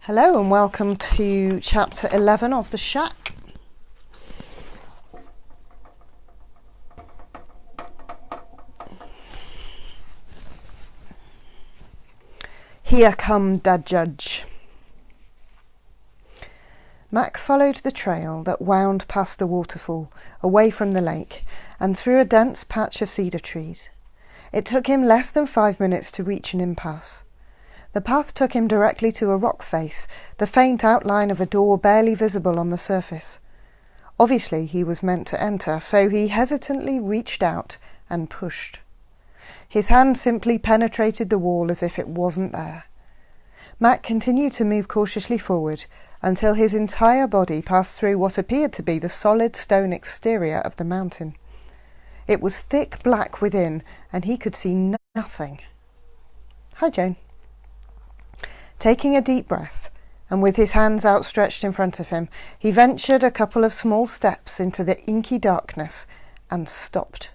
Hello and welcome to chapter 11 of The Shack. Here come da Judge. Mac followed the trail that wound past the waterfall, away from the lake, and through a dense patch of cedar trees. It took him less than 5 minutes to reach an impasse. The path took him directly to a rock face, the faint outline of a door barely visible on the surface. Obviously he was meant to enter, so he hesitantly reached out and pushed. His hand simply penetrated the wall as if it wasn't there. Mac continued to move cautiously forward until his entire body passed through what appeared to be the solid stone exterior of the mountain. It was thick black within, and he could see nothing. "Hi, Jane." Taking a deep breath, and with his hands outstretched in front of him, he ventured a couple of small steps into the inky darkness and stopped.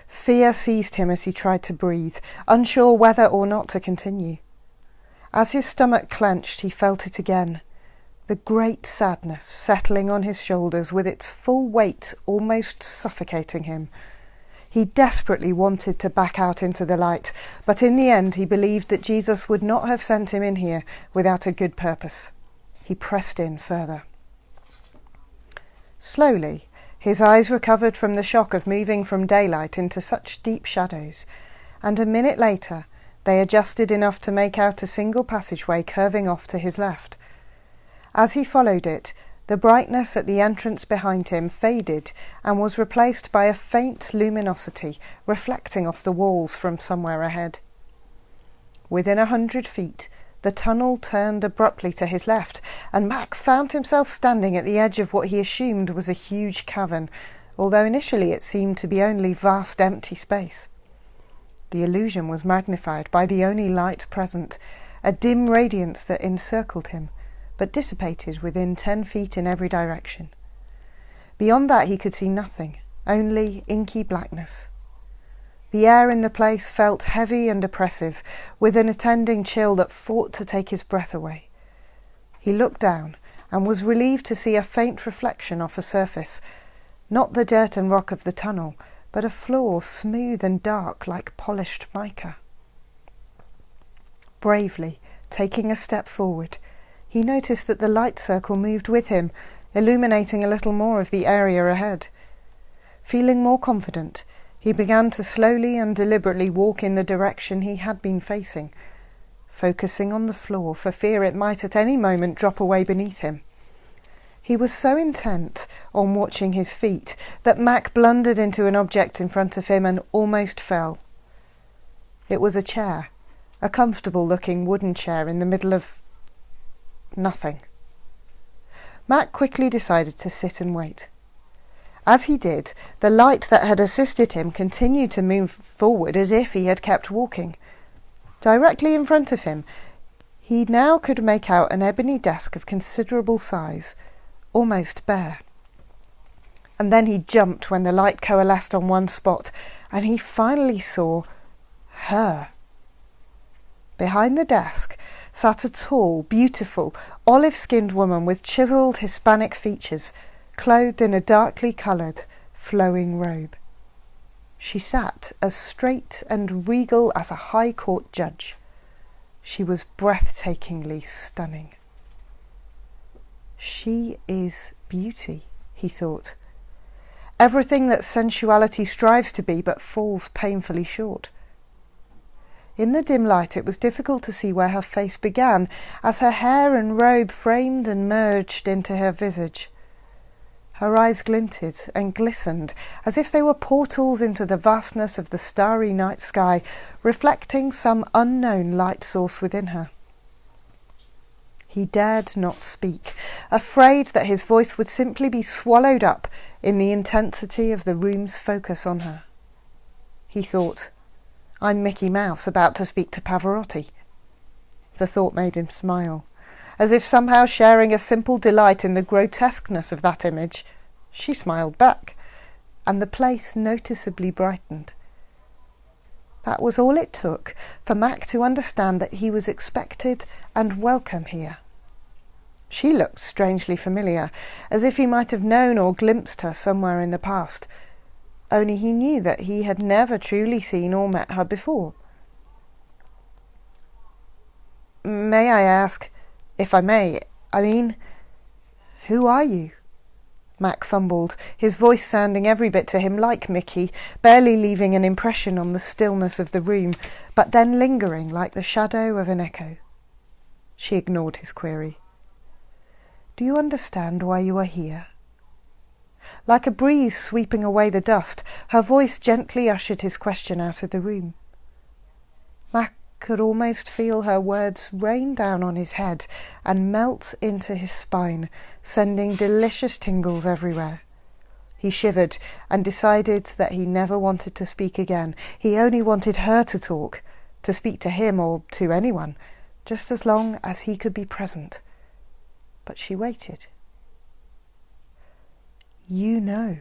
Fear seized him as he tried to breathe, unsure whether or not to continue. As his stomach clenched, he felt it again, the great sadness settling on his shoulders with its full weight almost suffocating him. He desperately wanted to back out into the light, but in the end he believed that Jesus would not have sent him in here without a good purpose. He pressed in further. Slowly, his eyes recovered from the shock of moving from daylight into such deep shadows, and a minute later they adjusted enough to make out a single passageway curving off to his left. As he followed it, the brightness at the entrance behind him faded and was replaced by a faint luminosity reflecting off the walls from somewhere ahead. Within 100 feet, the tunnel turned abruptly to his left, and Mac found himself standing at the edge of what he assumed was a huge cavern, although initially it seemed to be only vast empty space. The illusion was magnified by the only light present, a dim radiance that encircled him, but dissipated within 10 feet in every direction. Beyond that he could see nothing, only inky blackness. The air in the place felt heavy and oppressive, with an attending chill that fought to take his breath away. He looked down and was relieved to see a faint reflection off a surface, not the dirt and rock of the tunnel, but a floor smooth and dark like polished mica. Bravely, taking a step forward, he noticed that the light circle moved with him, illuminating a little more of the area ahead. Feeling more confident, he began to slowly and deliberately walk in the direction he had been facing, focusing on the floor for fear it might at any moment drop away beneath him. He was so intent on watching his feet that Mac blundered into an object in front of him and almost fell. It was a chair, a comfortable-looking wooden chair in the middle of nothing. Mac quickly decided to sit and wait. As he did, the light that had assisted him continued to move forward as if he had kept walking. Directly in front of him, he now could make out an ebony desk of considerable size, almost bare. And then he jumped when the light coalesced on one spot, and he finally saw her. Behind the desk sat a tall, beautiful, olive-skinned woman with chiselled Hispanic features, clothed in a darkly coloured, flowing robe. She sat as straight and regal as a high court judge. She was breathtakingly stunning. She is beauty, he thought. Everything that sensuality strives to be but falls painfully short. In the dim light it was difficult to see where her face began, as her hair and robe framed and merged into her visage. Her eyes glinted and glistened, as if they were portals into the vastness of the starry night sky, reflecting some unknown light source within her. He dared not speak, afraid that his voice would simply be swallowed up in the intensity of the room's focus on her. He thought, "I'm Mickey Mouse about to speak to Pavarotti." The thought made him smile, as if somehow sharing a simple delight in the grotesqueness of that image. She smiled back, and the place noticeably brightened. That was all it took for Mac to understand that he was expected and welcome here. She looked strangely familiar, as if he might have known or glimpsed her somewhere in the past, only he knew that he had never truly seen or met her before. "May I ask, if I may, who are you?" Mac fumbled, his voice sounding every bit to him like Mickey, barely leaving an impression on the stillness of the room, but then lingering like the shadow of an echo. She ignored his query. "Do you understand why you are here?" Like a breeze sweeping away the dust, her voice gently ushered his question out of the room. Mac could almost feel her words rain down on his head and melt into his spine, sending delicious tingles everywhere. He shivered and decided that he never wanted to speak again. He only wanted her to talk, to speak to him or to anyone, just as long as he could be present. But she waited. "You know,"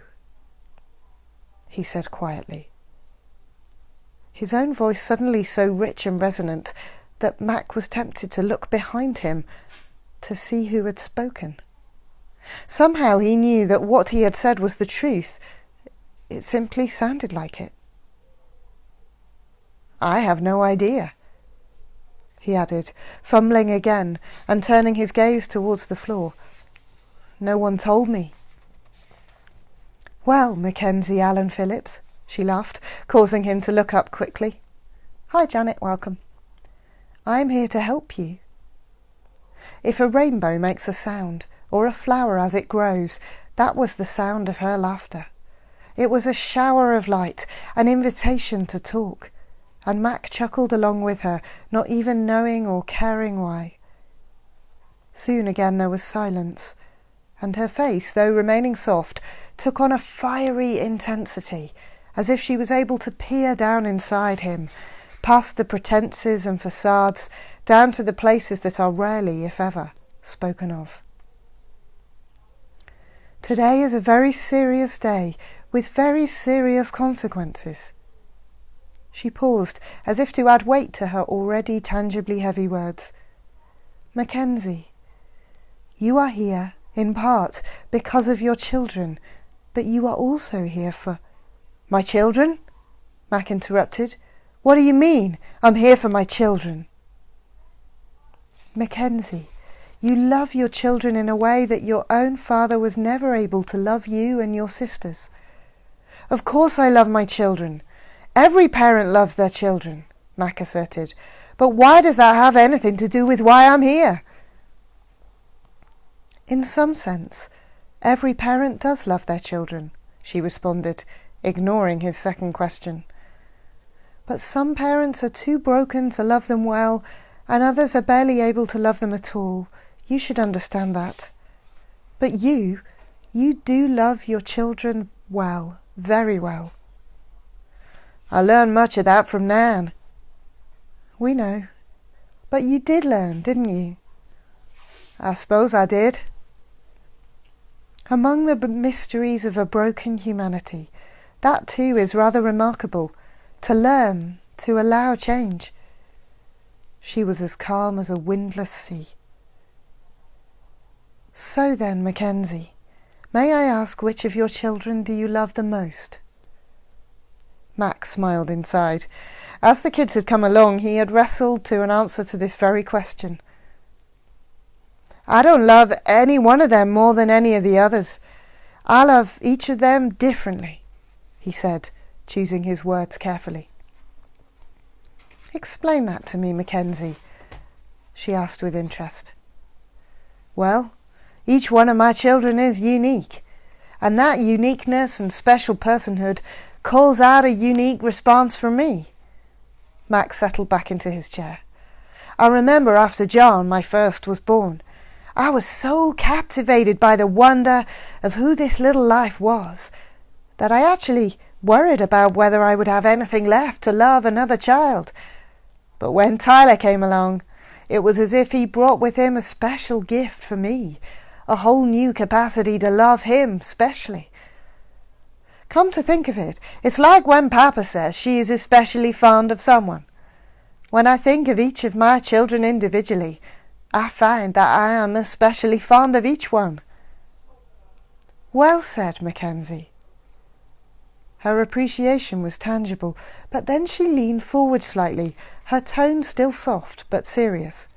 he said quietly. His own voice suddenly so rich and resonant that Mac was tempted to look behind him to see who had spoken. Somehow he knew that what he had said was the truth. It simply sounded like it. "I have no idea," he added, fumbling again and turning his gaze towards the floor. "No one told me." "Well, Mackenzie Allen Phillips," she laughed, causing him to look up quickly. "Hi, Janet, welcome. I am here to help you. If a rainbow makes a sound, or a flower as it grows, that was the sound of her laughter. It was a shower of light, an invitation to talk, and Mac chuckled along with her, not even knowing or caring why. Soon again there was silence, and her face, though remaining soft, took on a fiery intensity, as if she was able to peer down inside him, past the pretences and facades, down to the places that are rarely, if ever, spoken of. "Today is a very serious day, with very serious consequences." She paused, as if to add weight to her already tangibly heavy words. "Mackenzie, you are here, in part, because of your children, but you are also here for—" "My children?" Mac interrupted. "What do you mean? I'm here for my children." "Mackenzie, you love your children in a way that your own father was never able to love you and your sisters." "Of course I love my children. Every parent loves their children," Mac asserted. "But why does that have anything to do with why I'm here?" "In some sense, every parent does love their children," she responded, ignoring his second question. "But some parents are too broken to love them well, and others are barely able to love them at all. You should understand that. But you do love your children well, very well." "I learned much of that from Nan." "We know. But you did learn, didn't you?" "I suppose I did." Among the mysteries of a broken humanity, that too is rather remarkable, to learn, to allow change. She was as calm as a windless sea. "So then, Mackenzie, may I ask which of your children do you love the most?" Mac smiled inside. As the kids had come along, he had wrestled to an answer to this very question. "I don't love any one of them more than any of the others. I love each of them differently," he said, choosing his words carefully. "Explain that to me, Mackenzie," she asked with interest. "Well, each one of my children is unique, and that uniqueness and special personhood calls out a unique response from me." Mac settled back into his chair. "I remember after John, my first, was born, I was so captivated by the wonder of who this little life was that I actually worried about whether I would have anything left to love another child. But when Tyler came along, it was as if he brought with him a special gift for me, a whole new capacity to love him specially. Come to think of it, it's like when Papa says she is especially fond of someone. When I think of each of my children individually, I find that I am especially fond of each one." "Well said, Mackenzie." Her appreciation was tangible, but then she leaned forward slightly, her tone still soft but serious.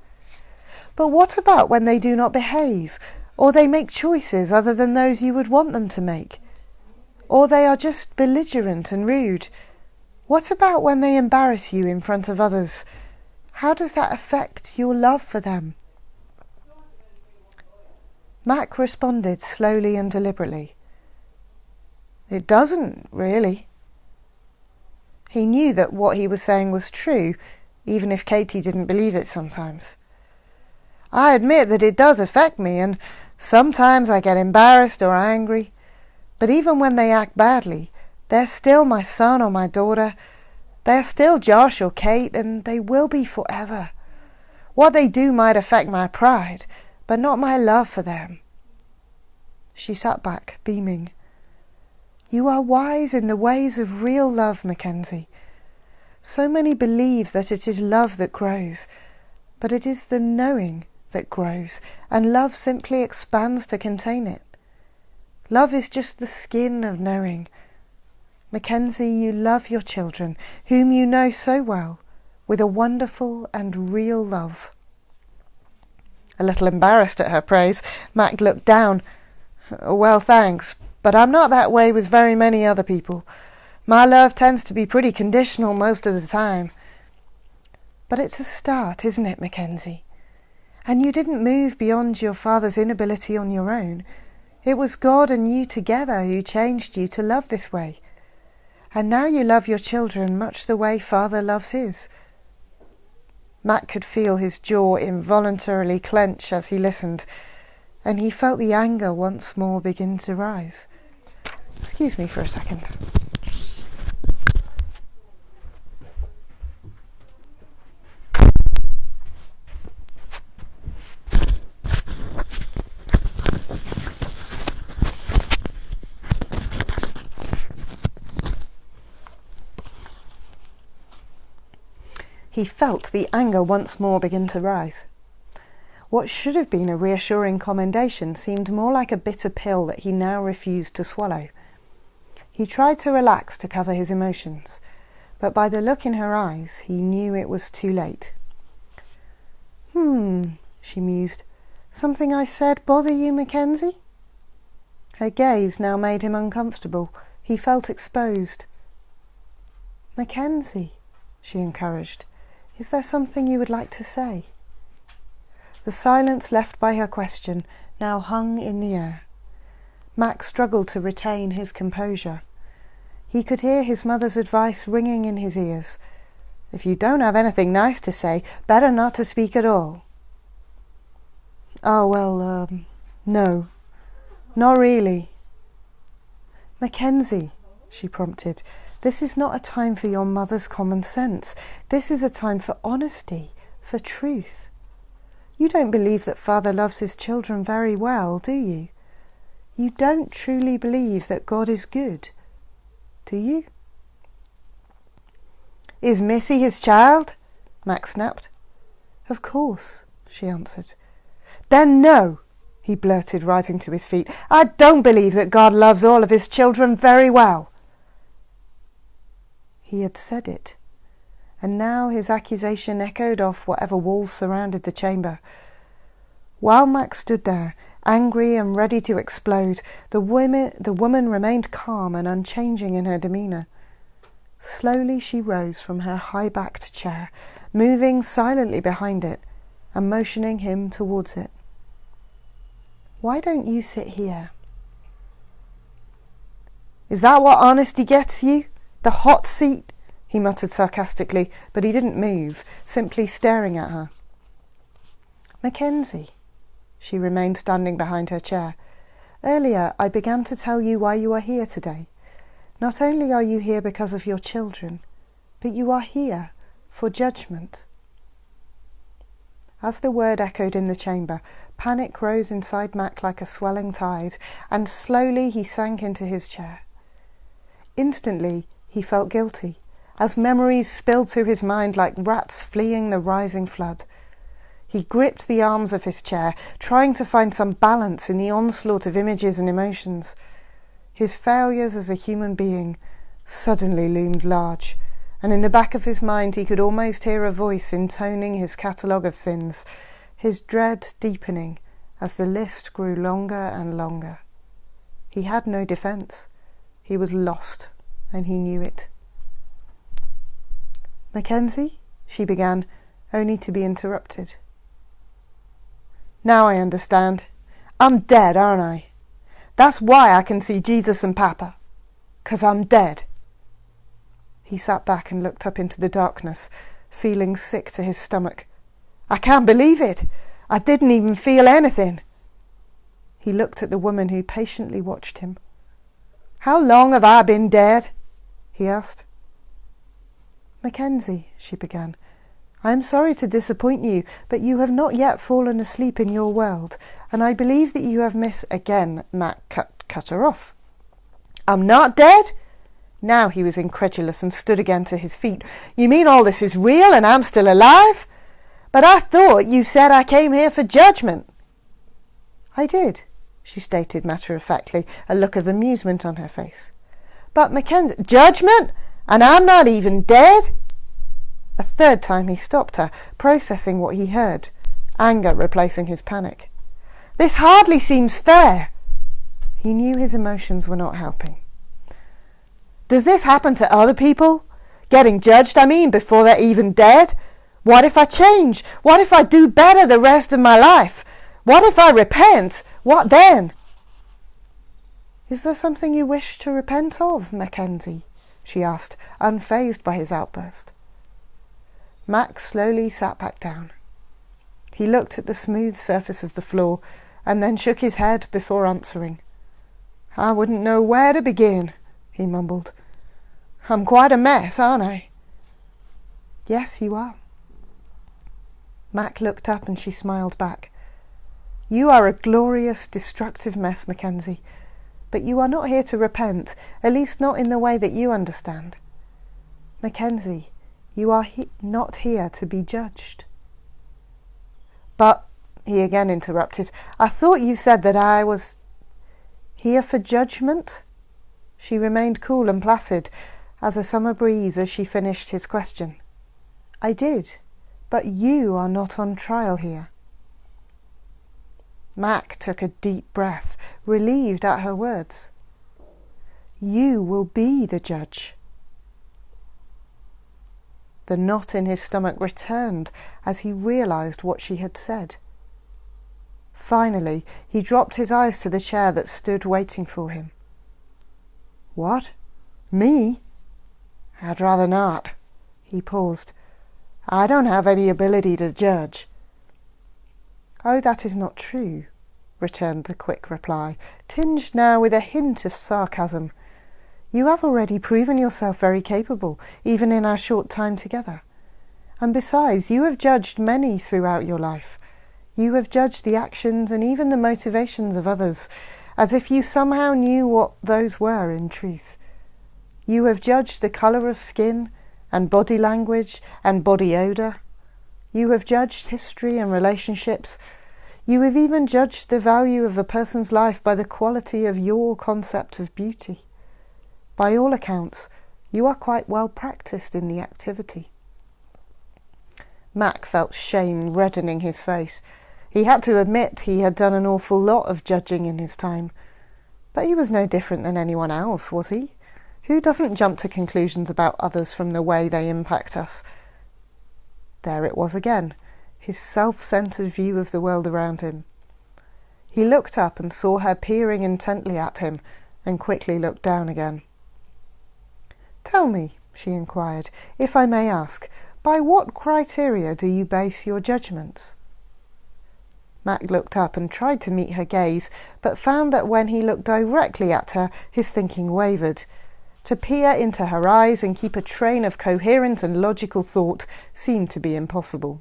"But what about when they do not behave, or they make choices other than those you would want them to make? Or they are just belligerent and rude? What about when they embarrass you in front of others? How does that affect your love for them?" Mac responded slowly and deliberately. "It doesn't, really." He knew that what he was saying was true, even if Katie didn't believe it sometimes. "I admit that it does affect me, and sometimes I get embarrassed or angry. But even when they act badly, they're still my son or my daughter. They're still Josh or Kate, and they will be forever. What they do might affect my pride, but not my love for them." She sat back, beaming. "You are wise in the ways of real love, Mackenzie. So many believe that it is love that grows, but it is the knowing that grows, and love simply expands to contain it. Love is just the skin of knowing. Mackenzie, you love your children, whom you know so well, with a wonderful and real love." A little embarrassed at her praise, Mac looked down. "Well, thanks, but I'm not that way with very many other people. My love tends to be pretty conditional most of the time." "But it's a start, isn't it, Mackenzie? And you didn't move beyond your father's inability on your own. It was God and you together who changed you to love this way. And now you love your children much the way Father loves his." Mac could feel his jaw involuntarily clench as he listened, and he felt the anger once more begin to rise. Excuse me for a second. He felt the anger once more begin to rise. What should have been a reassuring commendation seemed more like a bitter pill that he now refused to swallow. He tried to relax to cover his emotions, but by the look in her eyes he knew it was too late. She mused. "Something I said bother you, Mackenzie?" Her gaze now made him uncomfortable. He felt exposed. "Mackenzie," she encouraged, "is there something you would like to say?" The silence left by her question now hung in the air. Mac struggled to retain his composure. He could hear his mother's advice ringing in his ears. "If you don't have anything nice to say, better not to speak at all." "Oh, well, no, not really." "Mackenzie," she prompted, "this is not a time for your mother's common sense. This is a time for honesty, for truth. You don't believe that Father loves his children very well, do you? You don't truly believe that God is good, do you?" "Is Missy his child?" Mac snapped. "Of course," she answered. "Then no," he blurted, rising to his feet. "I don't believe that God loves all of his children very well." He had said it, and now his accusation echoed off whatever walls surrounded the chamber. While Mac stood there, angry and ready to explode, the woman remained calm and unchanging in her demeanour. Slowly she rose from her high-backed chair, moving silently behind it and motioning him towards it. "Why don't you sit here?" "Is that what honesty gets you? The hot seat?" he muttered sarcastically, but he didn't move, simply staring at her. "Mackenzie," she remained standing behind her chair, "earlier I began to tell you why you are here today. Not only are you here because of your children, but you are here for judgment." As the word echoed in the chamber, panic rose inside Mac like a swelling tide, and slowly he sank into his chair. Instantly, he felt guilty, as memories spilled through his mind like rats fleeing the rising flood. He gripped the arms of his chair, trying to find some balance in the onslaught of images and emotions. His failures as a human being suddenly loomed large, and in the back of his mind he could almost hear a voice intoning his catalogue of sins, his dread deepening as the list grew longer and longer. He had no defence. He was lost, and he knew it. "Mackenzie," she began, only to be interrupted. "Now I understand. I'm dead, aren't I? That's why I can see Jesus and Papa. 'Cause I'm dead." He sat back and looked up into the darkness, feeling sick to his stomach. "I can't believe it. I didn't even feel anything." He looked at the woman who patiently watched him. "How long have I been dead?" he asked. "Mackenzie," she began, "I am sorry to disappoint you, but you have not yet fallen asleep in your world, and I believe that you have Again, Mac cut her off. "I'm not dead?" Now he was incredulous and stood again to his feet. "You mean all this is real and I'm still alive? But I thought you said I came here for judgment." "I did," she stated matter-of-factly, a look of amusement on her face. "But Mackenzie—" "Judgment? And I'm not even dead?" A third time he stopped her, processing what he heard, anger replacing his panic. "This hardly seems fair." He knew his emotions were not helping. "Does this happen to other people? Getting judged, I mean, before they're even dead? What if I change? What if I do better the rest of my life? What if I repent? What then?" "Is there something you wish to repent of, Mackenzie?" she asked, unfazed by his outburst. Mac slowly sat back down. He looked at the smooth surface of the floor and then shook his head before answering. "I wouldn't know where to begin," he mumbled. "I'm quite a mess, aren't I?" "Yes, you are." Mac looked up and she smiled back. "You are a glorious, destructive mess, Mackenzie, but you are not here to repent, at least not in the way that you understand. Mackenzie, you are not here to be judged." "But," he again interrupted, "I thought you said that I was—" "Here for judgment?" She remained cool and placid as a summer breeze as she finished his question. "I did, but you are not on trial here." Mac took a deep breath, relieved at her words. "You will be the judge." The knot in his stomach returned as he realised what she had said. Finally, he dropped his eyes to the chair that stood waiting for him. "What? Me? I'd rather not." He paused. "I don't have any ability to judge." "Oh, that is not true," returned the quick reply, tinged now with a hint of sarcasm. "You have already proven yourself very capable, even in our short time together. And besides, you have judged many throughout your life. You have judged the actions and even the motivations of others, as if you somehow knew what those were in truth. You have judged the colour of skin, and body language, and body odour. You have judged history and relationships. You have even judged the value of a person's life by the quality of your concept of beauty. By all accounts, you are quite well practised in the activity." Mac felt shame reddening his face. He had to admit he had done an awful lot of judging in his time. But he was no different than anyone else, was he? Who doesn't jump to conclusions about others from the way they impact us? There it was again, his self-centred view of the world around him. He looked up and saw her peering intently at him, and quickly looked down again. "Tell me," she inquired, "if I may ask, by what criteria do you base your judgments?" Mac looked up and tried to meet her gaze, but found that when he looked directly at her, his thinking wavered. To peer into her eyes and keep a train of coherent and logical thought seemed to be impossible.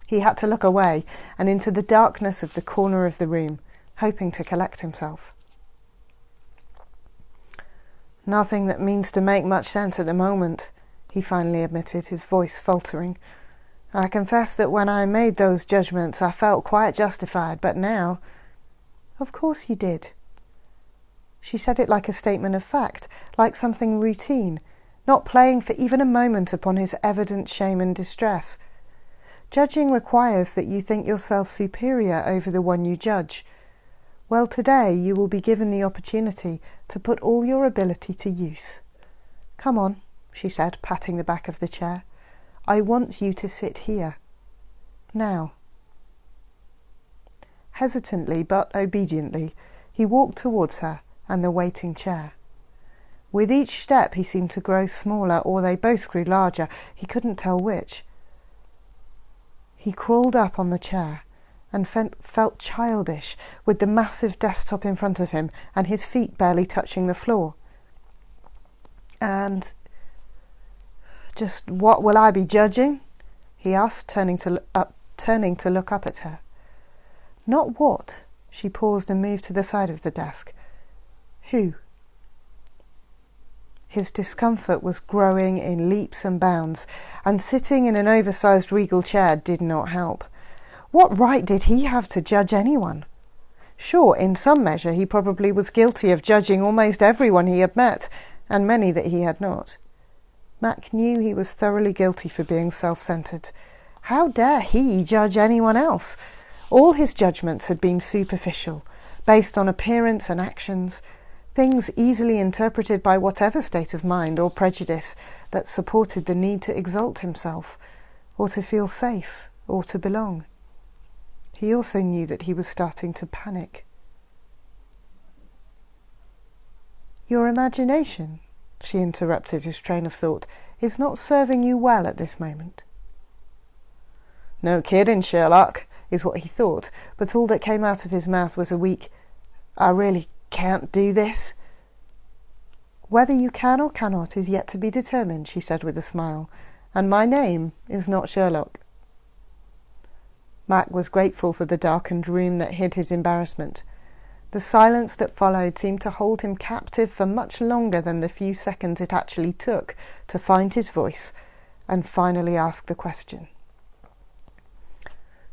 He had to look away and into the darkness of the corner of the room, hoping to collect himself. Nothing that means to make much sense at the moment, he finally admitted, his voice faltering. I confess that when I made those judgments I felt quite justified, but now... Of course you did. She said it like a statement of fact, like something routine, not playing for even a moment upon his evident shame and distress. Judging requires that you think yourself superior over the one you judge. Well, today you will be given the opportunity to put all your ability to use. Come on, she said, patting the back of the chair. I want you to sit here. Now. Hesitantly but obediently, he walked towards her and the waiting chair. With each step he seemed to grow smaller, or they both grew larger. He couldn't tell which. He crawled up on the chair and felt childish with the massive desktop in front of him and his feet barely touching the floor. And just what will I be judging? He asked, turning to look up at her. Not what? She paused and moved to the side of the desk. Who? His discomfort was growing in leaps and bounds, and sitting in an oversized regal chair did not help. What right did he have to judge anyone? Sure, in some measure he probably was guilty of judging almost everyone he had met, and many that he had not. Mac knew he was thoroughly guilty for being self-centered. How dare he judge anyone else? All his judgments had been superficial, based on appearance and actions, things easily interpreted by whatever state of mind or prejudice that supported the need to exalt himself, or to feel safe, or to belong. He also knew that he was starting to panic. Your imagination, she interrupted his train of thought, is not serving you well at this moment. No kidding, Sherlock, is what he thought, but all that came out of his mouth was a weak, I really can't do this. Whether you can or cannot is yet to be determined, she said with a smile, and my name is not Sherlock. Mac was grateful for the darkened room that hid his embarrassment. The silence that followed seemed to hold him captive for much longer than the few seconds it actually took to find his voice and finally ask the question.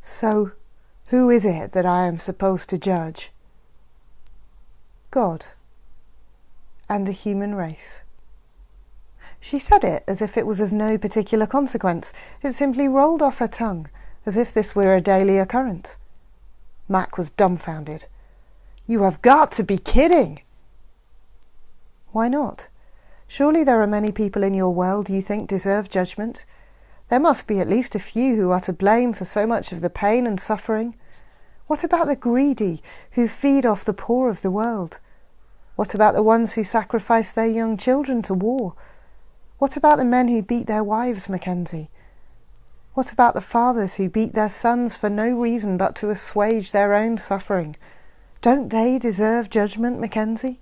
So, who is it that I am supposed to judge? God. And the human race. She said it as if it was of no particular consequence. It simply rolled off her tongue, as if this were a daily occurrence. Mac was dumbfounded. You have got to be kidding! Why not? Surely there are many people in your world you think deserve judgment. There must be at least a few who are to blame for so much of the pain and suffering. What about the greedy who feed off the poor of the world? What about the ones who sacrifice their young children to war? What about the men who beat their wives, Mackenzie? What about the fathers who beat their sons for no reason but to assuage their own suffering? Don't they deserve judgment, Mackenzie?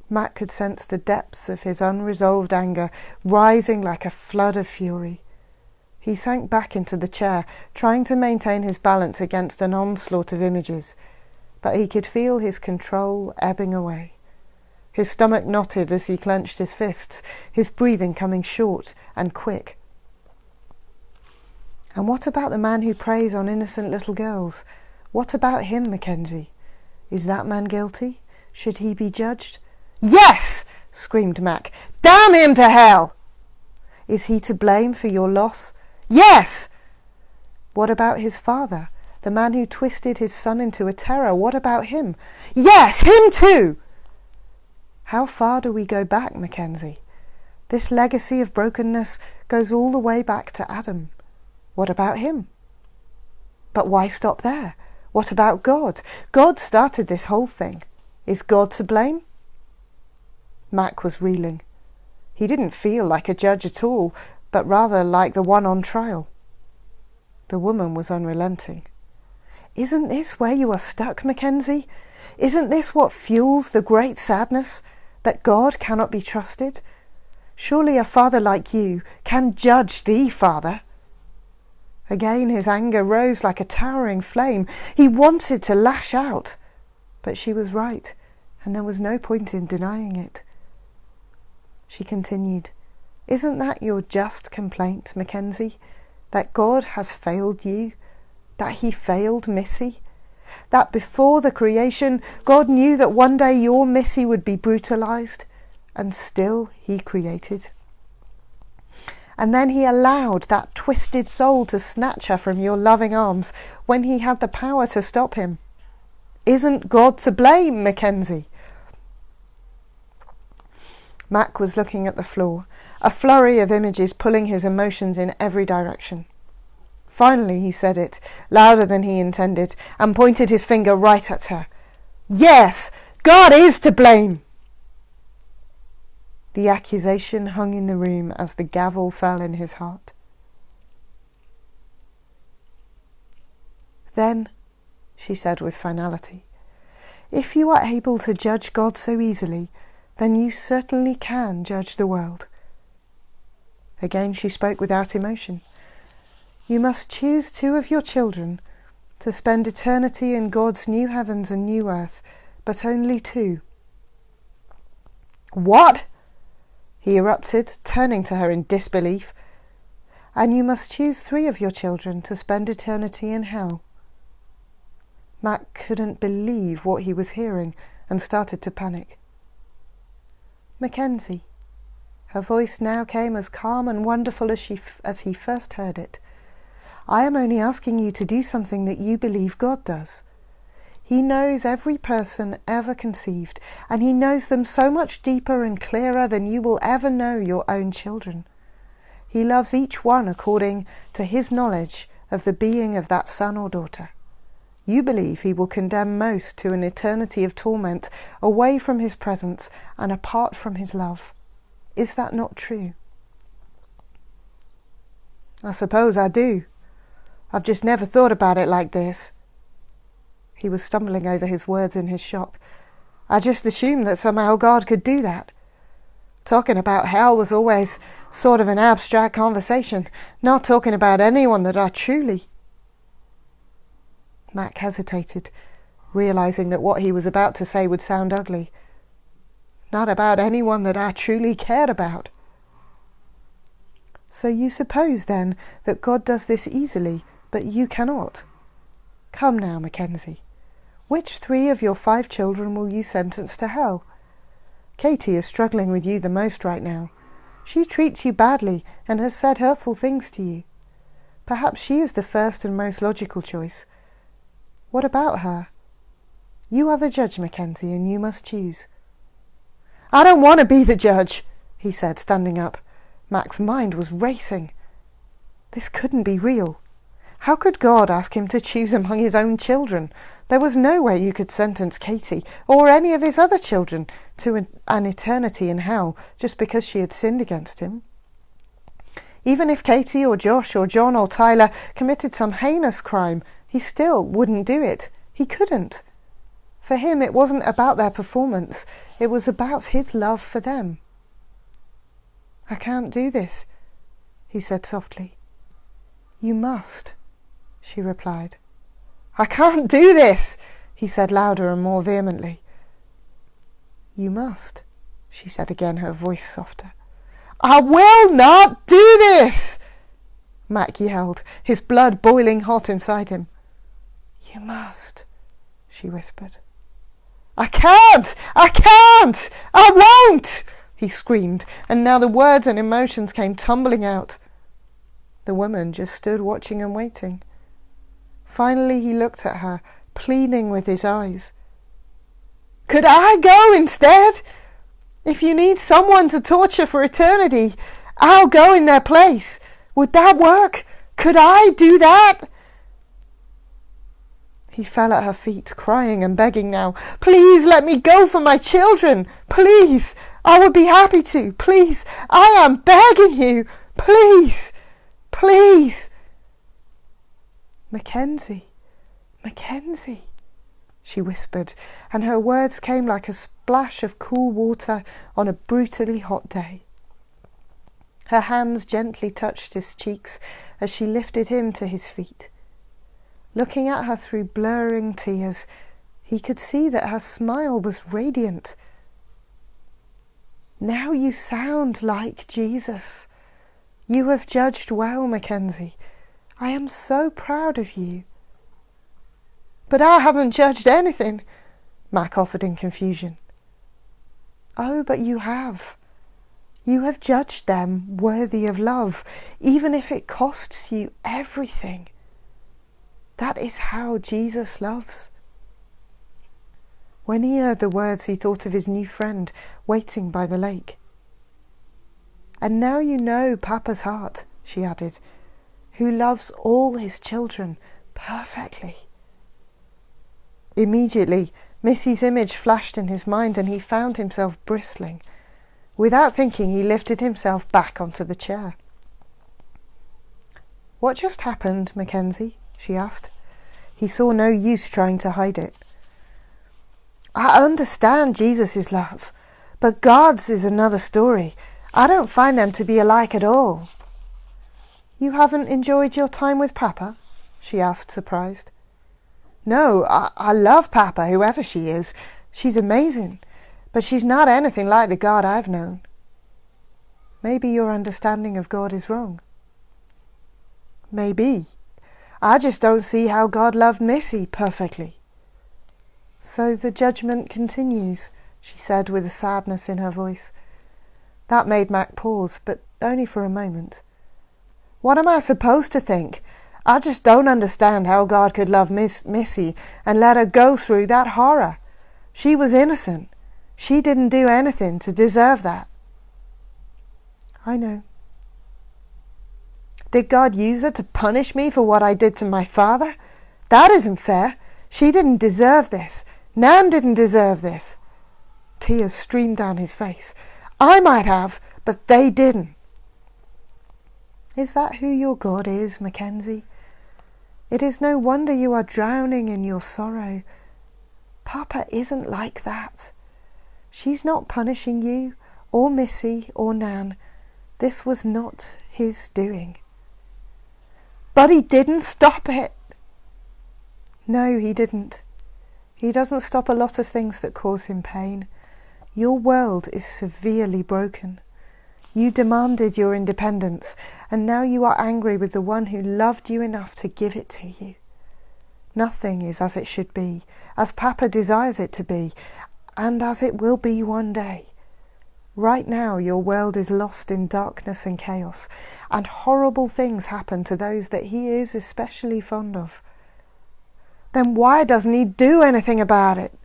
Mac could sense the depths of his unresolved anger rising like a flood of fury. He sank back into the chair, trying to maintain his balance against an onslaught of images, but he could feel his control ebbing away. His stomach knotted as he clenched his fists, his breathing coming short and quick. And what about the man who preys on innocent little girls? What about him, Mackenzie? Is that man guilty? Should he be judged? Yes! Screamed Mac. Damn him to hell! Is he to blame for your loss? Yes! What about his father, the man who twisted his son into a terror? What about him? Yes, him too! How far do we go back, Mackenzie? This legacy of brokenness goes all the way back to Adam. What about him? But why stop there? What about God? God started this whole thing. Is God to blame? Mac was reeling. He didn't feel like a judge at all, but rather like the one on trial. The woman was unrelenting. Isn't this where you are stuck, Mackenzie? Isn't this what fuels the great sadness, that God cannot be trusted? Surely a father like you can judge the Father. Again his anger rose like a towering flame. He wanted to lash out, but she was right, and there was no point in denying it. She continued, "Isn't that your just complaint, Mackenzie? That God has failed you? That he failed Missy? That before the creation, God knew that one day your Missy would be brutalised, and still he created? And then he allowed that twisted soul to snatch her from your loving arms when he had the power to stop him. Isn't God to blame, Mackenzie?" Mac was looking at the floor, a flurry of images pulling his emotions in every direction. Finally he said it, louder than he intended, and pointed his finger right at her. "Yes, God is to blame!" The accusation hung in the room as the gavel fell in his heart. "Then," she said with finality, "if you are able to judge God so easily, then you certainly can judge the world." Again she spoke without emotion. "You must choose 2 of your children to spend eternity in God's new heavens and new earth, but only 2. "What?" he erupted, turning to her in disbelief. "And you must choose 3 of your children to spend eternity in hell." Mac couldn't believe what he was hearing and started to panic. "Mackenzie," her voice now came as calm and wonderful as he first heard it, "I am only asking you to do something that you believe God does. He knows every person ever conceived, and he knows them so much deeper and clearer than you will ever know your own children. He loves each one according to his knowledge of the being of that son or daughter. You believe he will condemn most to an eternity of torment, away from his presence and apart from his love. Is that not true?" "I suppose I do. I've just never thought about it like this." He was stumbling over his words in his shock. "I just assumed that somehow God could do that. Talking about hell was always sort of an abstract conversation, not talking about anyone that I truly..." Mac hesitated, realising that what he was about to say would sound ugly. "Not about anyone that I truly cared about." "So you suppose, then, that God does this easily, but you cannot? Come now, Mackenzie. Which 3 of your 5 children will you sentence to hell? Katie is struggling with you the most right now. She treats you badly and has said hurtful things to you. Perhaps she is the first and most logical choice. What about her? You are the judge, Mackenzie, and you must choose." "I don't want to be the judge," he said, standing up. Mac's mind was racing. This couldn't be real. How could God ask him to choose among his own children? There was no way you could sentence Katie, or any of his other children, to an eternity in hell just because she had sinned against him. Even if Katie or Josh or John or Tyler committed some heinous crime, he still wouldn't do it. He couldn't. For him, it wasn't about their performance. It was about his love for them. "I can't do this," he said softly. "You must," she replied. "I can't do this," he said louder and more vehemently. "You must," she said again, her voice softer. "I will not do this!" Mac yelled, his blood boiling hot inside him. "You must," she whispered. "I can't! I can't! I won't!" he screamed, and now the words and emotions came tumbling out. The woman just stood watching and waiting. Finally he looked at her, pleading with his eyes. "Could I go instead? If you need someone to torture for eternity, I'll go in their place. Would that work? Could I do that?" He fell at her feet, crying and begging now. "Please let me go for my children. Please, I would be happy to. Please, I am begging you. Please, please." "Mackenzie, Mackenzie," she whispered, and her words came like a splash of cool water on a brutally hot day. Her hands gently touched his cheeks as she lifted him to his feet. Looking at her through blurring tears, He could see that her smile was radiant. "Now you sound like Jesus. You have judged well, Mackenzie. I am so proud of you." "But I haven't judged anything," Mac offered in confusion. "Oh, but you have. You have judged them worthy of love, even if it costs you everything. That is how Jesus loves." When he heard the words, he thought of his new friend waiting by the lake. "And now you know Papa's heart," she added, "who loves all his children perfectly." Immediately, Missy's image flashed in his mind and he found himself bristling. Without thinking, he lifted himself back onto the chair. "What just happened, Mackenzie?" she asked. He saw no use trying to hide it. "I understand Jesus' love, but God's is another story. I don't find them to be alike at all." "You haven't enjoyed your time with Papa?" she asked, surprised. "No, I love Papa, whoever she is. She's amazing, but she's not anything like the God I've known." "Maybe your understanding of God is wrong." "Maybe. I just don't see how God loved Missy perfectly." "So the judgment continues," she said with a sadness in her voice. That made Mac pause, but only for a moment. "What am I supposed to think? I just don't understand how God could love Missy and let her go through that horror. She was innocent. She didn't do anything to deserve that." "I know." "Did God use her to punish me for what I did to my father? That isn't fair. She didn't deserve this. Nan didn't deserve this." Tears streamed down his face. "I might have, but they didn't." "Is that who your God is, Mackenzie? It is no wonder you are drowning in your sorrow. Papa isn't like that. She's not punishing you, or Missy, or Nan. This was not his doing." "But he didn't stop it." "No, he didn't. He doesn't stop a lot of things that cause him pain. Your world is severely broken. You demanded your independence, and now you are angry with the one who loved you enough to give it to you. Nothing is as it should be, as Papa desires it to be, and as it will be one day. Right now your world is lost in darkness and chaos, and horrible things happen to those that he is especially fond of. Then why doesn't he do anything about it?"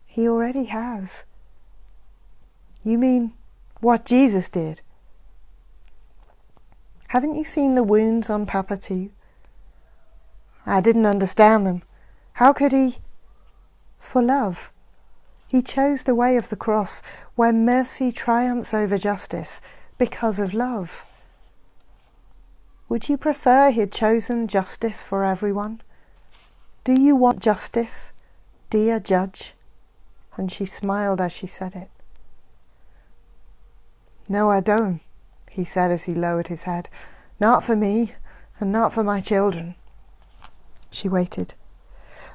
"He already has." "You mean what Jesus did?" "Haven't you seen the wounds on Papa too?" "I didn't understand them. How could he?" "For love. He chose the way of the cross, where mercy triumphs over justice, because of love. Would you prefer he'd chosen justice for everyone? Do you want justice, dear judge?" And she smiled as she said it. "No, I don't," he said as he lowered his head. "Not for me, and not for my children." She waited.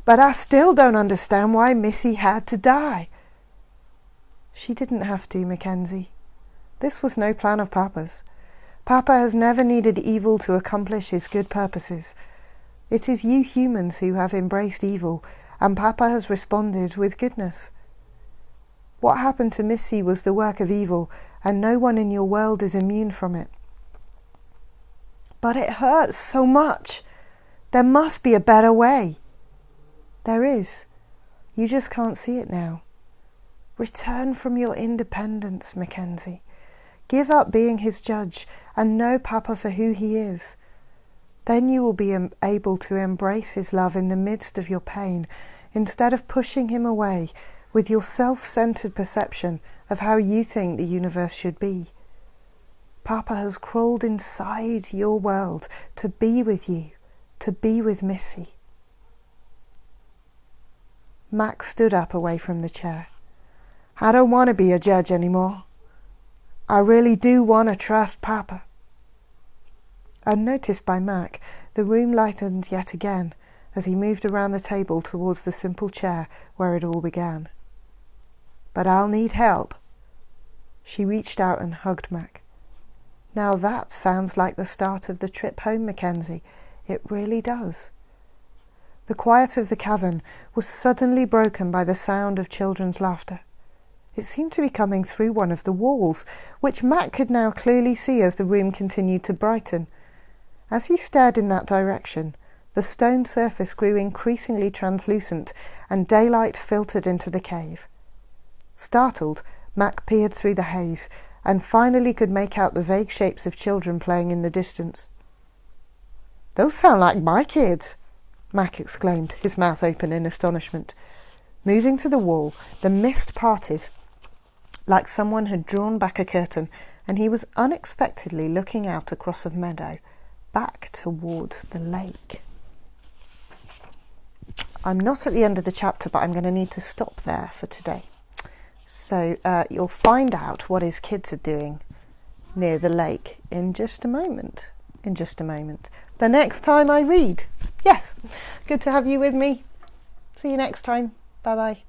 "But I still don't understand why Missy had to die." "She didn't have to, Mackenzie. This was no plan of Papa's. Papa has never needed evil to accomplish his good purposes. It is you humans who have embraced evil, and Papa has responded with goodness. What happened to Missy was the work of evil, and no one in your world is immune from it." "But it hurts so much. There must be a better way." "There is. You just can't see it now. Return from your independence, Mackenzie. Give up being his judge and know Papa for who he is. Then you will be able to embrace his love in the midst of your pain, instead of pushing him away with your self-centered perception of how you think the universe should be. Papa has crawled inside your world to be with you, to be with Missy." Max stood up away from the chair. "I don't want to be a judge anymore. I really do want to trust Papa." Unnoticed by Mac, the room lightened yet again, as he moved around the table towards the simple chair where it all began. "But I'll need help." She reached out and hugged Mac. "Now that sounds like the start of the trip home, Mackenzie. It really does." The quiet of the cavern was suddenly broken by the sound of children's laughter. It seemed to be coming through one of the walls, which Mac could now clearly see as the room continued to brighten. As he stared in that direction, the stone surface grew increasingly translucent and daylight filtered into the cave. Startled, Mac peered through the haze and finally could make out the vague shapes of children playing in the distance. "Those sound like my kids," Mac exclaimed, his mouth open in astonishment. Moving to the wall, the mist parted like someone had drawn back a curtain, and he was unexpectedly looking out across a meadow, back towards the lake. I'm not at the end of the chapter, but I'm going to need to stop there for today. So you'll find out what his kids are doing near the lake in just a moment. The next time I read. Yes, good to have you with me. See you next time. Bye-bye.